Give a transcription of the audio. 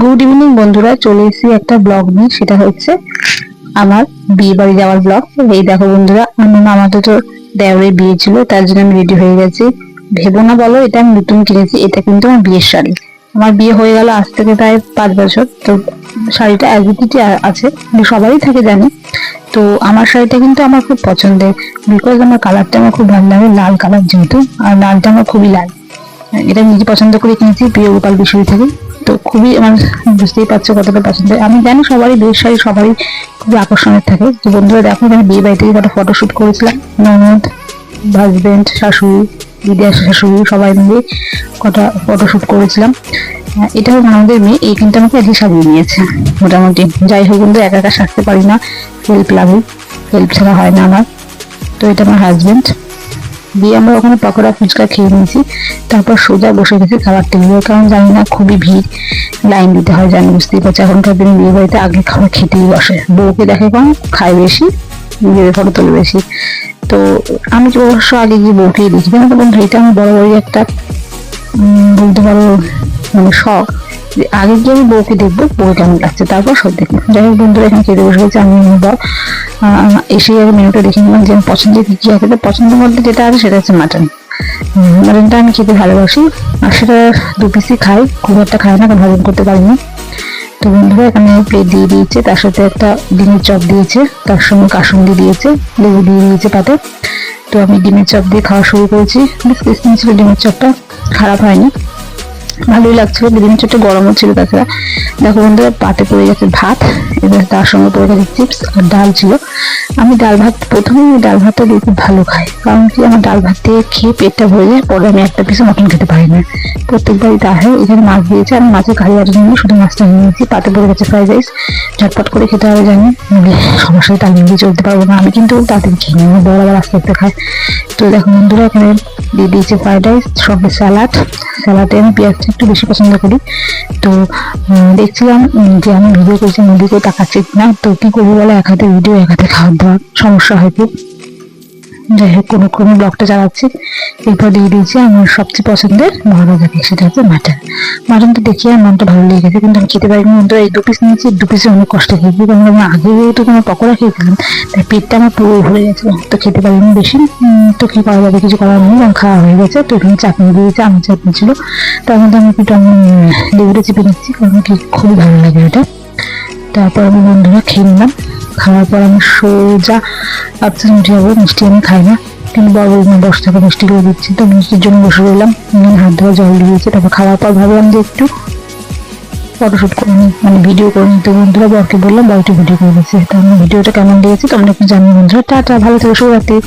Good evening বন্ধুরা, চলে এসেছি একটা ব্লগ নিয়ে। সেটা হচ্ছে আমার বিয়ে বাড়ি যাওয়ার ব্লগ। এই দেখো বন্ধুরা, আমার মামাতো তো দেওরের বিয়ে ছিল, তার জন্য আমি রেডি হয়ে গেছি। ভেবো না বলো, এটা আমি নতুন কিনেছি। এটা কিন্তু আমার বিয়ের শাড়ি। আমার বিয়ে হয়ে গেল আজ থেকে প্রায় 5 বছর। তো শাড়িটা অ্যাজিটিটি আছে, সবারই থাকে জানি। তো আমার শাড়িটা কিন্তু আমার খুব পছন্দের, বিকজ আমার কালারটা আমার খুব ভালো লাগে, লাল কালার যেহেতু, আর লালটা আমার খুবই লাল। এটা নিজে পছন্দ করে কিনেছি প্রিয় গোপাল বিশ্বরী থেকে। তো খুবই আমার, বুঝতেই পারছো কতটা পছন্দ। আমি জানি সবারই বিয়ের শাড়ি সবারই খুবই আকর্ষণের থাকে। তো বন্ধুরা দেখো, আমি বিয়ে বাড়ি থেকে একটা ফটোশুট করেছিলাম। ননদ, হাজবেন্ড, শাশুড়ি, দিদি আর শাশুড়ি সবাই মিলে কটা ফটোশুট করেছিলাম। এটা হলো আমাদের মেয়ে, এই কিন্তু আমাকে আজকে সাজিয়ে নিয়েছে মোটামুটি। যাই হোক বন্ধু, একা একা সাজতে পারি না, হেল্প লাগে, হেল্প ছাড়া হয় না আমার। তো এটা আমার হাজবেন্ড। দিয়ে আমরা ওখানে পকোড়া ফুচকা খেয়ে নিয়েছি। তারপর সোজা বসে গেছি খাবার টেবিলে, কারণ জানি না খুবই ভিড়, লাইন দিতে হয়, জানি, বুঝতেই পারছি। এখনকার দিনে বিয়ে বাড়িতে আগে খাবার খেতেই বসে, বউকে দেখে কম, খায় বেশি, নিজেদের ফটো তোলে বেশি। তো আমি তো অবশ্য আগে গিয়ে বউকেই দেখি। জানো তো বন্ধু, এটা আমার বড় বড় একটা বলতে পারো মানে শখ, যে আগে গিয়ে আমি বউকে দেখবো, বউ কেমন লাগছে, তারপর সব দেখবো। যাই হোক বন্ধুরা, এখানে খেতে বসে গেছে। আমি বর এসে আগে মেনুটা দেখে নিলাম যে পছন্দের কি কি আছে। তো পছন্দের মধ্যে যেটা আছে সেটা হচ্ছে মাটন। মাটনটা আমি খেতে ভালোবাসি, আর সেটা 2 পিসই খাই, খুব একটা খাই না, কারণ হজম করতে পারি না। তো বন্ধুরা এখানে প্লেট দিয়ে দিয়েছে, তার সাথে একটা ডিমের চপ দিয়েছে, তার সঙ্গে কাসুন্দি দিয়েছে, লেবু দিয়ে দিয়েছে পাতে। তো আমি ডিমের চপ দিয়ে খাওয়া শুরু করেছি। বেশ ক্রিস্পি ছিল ডিমের চপটা, খারাপ হয়নি, ভালোই লাগছিল। ডিমের চপটা গরমও ছিল। তাছাড়া দেখো বন্ধুরা, পাতে পড়ে গেছে ভাত, এবার তার সঙ্গে পড়ে গেছে চিপস আর ডাল ছিল। আমি ডাল ভাত, প্রথমে ডাল ভাতটা দিয়ে খুব ভালো খাই, কারণ কি আমার ডাল ভাত দিয়ে খেয়ে পেটটা ভরে যায়, পরে আমি একটা পিসও মটন খেতে পারি না। প্রত্যেকবারই তা হয়। এখানে মাছ দিয়েছে, আমি মাছের কারি আটার জন্য শুধু মাছটা নিয়েছি। পাতে পড়ে গেছে ফ্রাইড রাইস, ঝটপট করে খেতে হবে জানি, নইলে সমস্যায় তাল মিলিয়ে চলতে পারবো না। আমি কিন্তু তাড়াতাড়ি খেয়ে নেবো, বড় আবার আস্তে আস্তে খায়। তো দেখো বন্ধুরা, এখানে দিয়ে দিয়েছে ফ্রাইড রাইস, সঙ্গে স্যালাড। স্যালাডে আমি পেঁয়াজটা একটু বেশি পছন্দ করি। তো দেখছিলাম যে আমি ভিডিও করছি, মুদিকেও তাকাচ্ছি না, তো কি করবো বলে, এক হাতে ভিডিও এক হাতে খাওয়ার দাওয়ার সমস্যা হয় খুব। যাই হোক, কোনো ক্রমে ব্লগটা চালাচ্ছি। এরপর দিয়ে দিয়েছি আমার সবচেয়ে পছন্দের মহারাজাকে, সেটা হচ্ছে মাটন। মাটনটা দেখে আর মনটা ভালো লেগে গেছে, কিন্তু আমি খেতে পারিনি বন্ধু। এই 2 পিস নিয়েছি, 2 পিসে অনেক কষ্ট খেয়েছি, কারণ আমি আগে তো তোমার পকোড়া খেয়েছিলাম, তাই পেটটা আমার পুরো ভরে গেছে। তো খেতে পারিনি বেশি। তো কি করা যাবে, কিছু করার নেই, এবং খাওয়া হয়ে গেছে। তো এখানে চাটনি দিয়েছে, আমার চাটনি ছিল, তার মধ্যে আমি একটু লেবুটা চেপে নিচ্ছি, কারণ কি খুবই ভালো লাগে এটা। তারপর আমি বন্ধুরা খেয়ে নিলাম। খাওয়ার পর আমি সোজা ভাবছিলাম উঠে যাবো, মিষ্টি আমি খাই না, কিন্তু বড় বড় বসে থাকা মিষ্টি করে দিচ্ছি, তো মিষ্টির জন্য বসে রইলাম। হাত ধোয়া জল দিয়েছে। তারপর খাওয়ার পর ভাবলাম যে একটু ফটোশুট করে নিই, মানে ভিডিও করে নিতে। বন্ধুরা বরকে বললাম, বরটি ভিডিও করে দিচ্ছে। তো আমার ভিডিওটা কেমন লেগেছে তোমরা একটু জানিও বন্ধুরা। টাটা, ভালো থেকো, শুভরাত্রি।